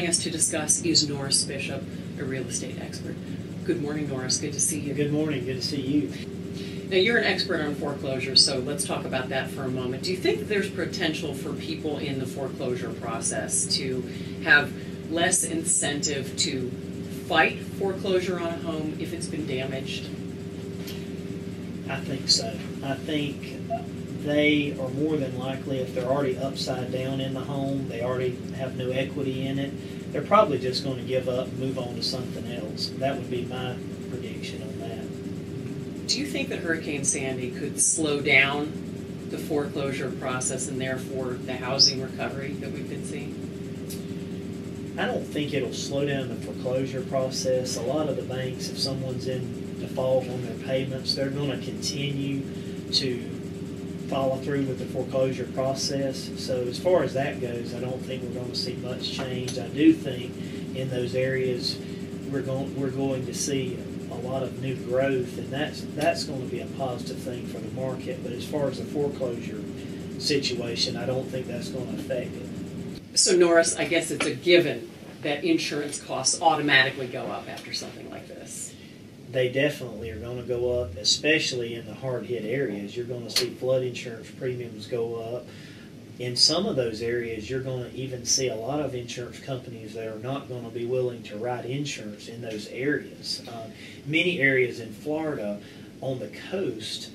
joining us to discuss is Norris Bishop, a real estate expert. Good morning, Norris. Good to see you. Good morning. Good to see you. Now, you're an expert on foreclosure, so let's talk about that for a moment. Do you think that there's potential for people in the foreclosure process to have less incentive to fight foreclosure on a home if it's been damaged? I think so. I think they are more than likely, if they're already upside down in the home, they already have no equity in it, they're probably just going to give up and move on to something else. That would be my prediction on that. Do you think that Hurricane Sandy could slow down the foreclosure process and therefore the housing recovery that we've been seeing? I don't think it'll slow down the foreclosure process. A lot of the banks, if someone's in default on their payments, they're going to continue to follow through with the foreclosure process. So as far as that goes, I don't think we're going to see much change. I do think in those areas we're going to see a lot of new growth, and that's going to be a positive thing for the market. But as far as the foreclosure situation, I don't think that's going to affect it. So Norris, I guess it's a given that insurance costs automatically go up after something like this. They definitely are going to go up, especially in the hard-hit areas. You're going to see flood insurance premiums go up. In some of those areas, you're going to even see a lot of insurance companies that are not going to be willing to write insurance in those areas. Many areas in Florida on the coast,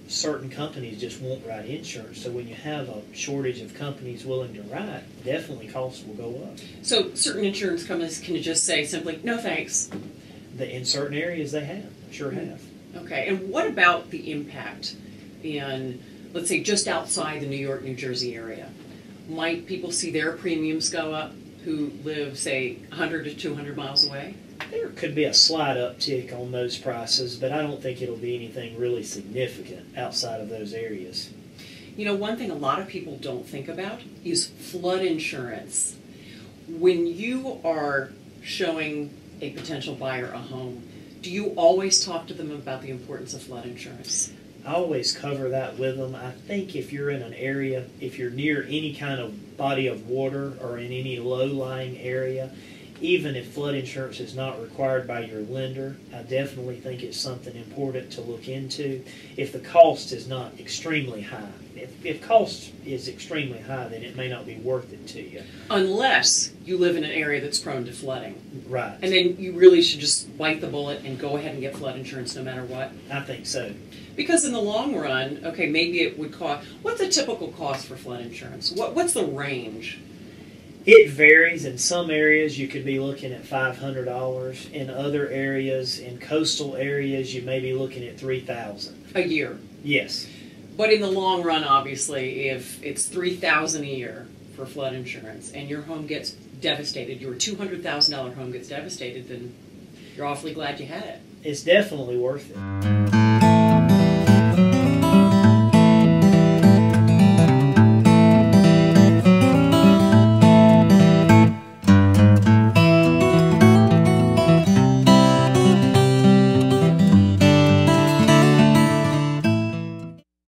certain companies just won't write insurance. So when you have a shortage of companies willing to write, definitely costs will go up. So certain insurance companies can just say simply, no thanks. In certain areas they have, sure have. Okay, and what about the impact in, let's say, just outside the New York, New Jersey area? Might people see their premiums go up who live, say, 100 to 200 miles away? There could be a slight uptick on those prices, but I don't think it'll be anything really significant outside of those areas. You know, one thing a lot of people don't think about is flood insurance. When you are showing a potential buyer a home, do you always talk to them about the importance of flood insurance? I always cover that with them. I think if you're in an area, if you're near any kind of body of water or in any low-lying area, even if flood insurance is not required by your lender, I definitely think it's something important to look into if the cost is not extremely high. If cost is extremely high, then it may not be worth it to you. Unless you live in an area that's prone to flooding. Right. And then you really should just bite the bullet and go ahead and get flood insurance no matter what. I think so. Because in the long run, okay, maybe it would cost, what's a typical cost for flood insurance? What's the range? It varies. In some areas, you could be looking at $500. In other areas, in coastal areas, you may be looking at $3,000 a year. Yes. But in the long run, obviously, if it's $3,000 a year for flood insurance and your home gets devastated, your $200,000 home gets devastated, then you're awfully glad you had it. It's definitely worth it.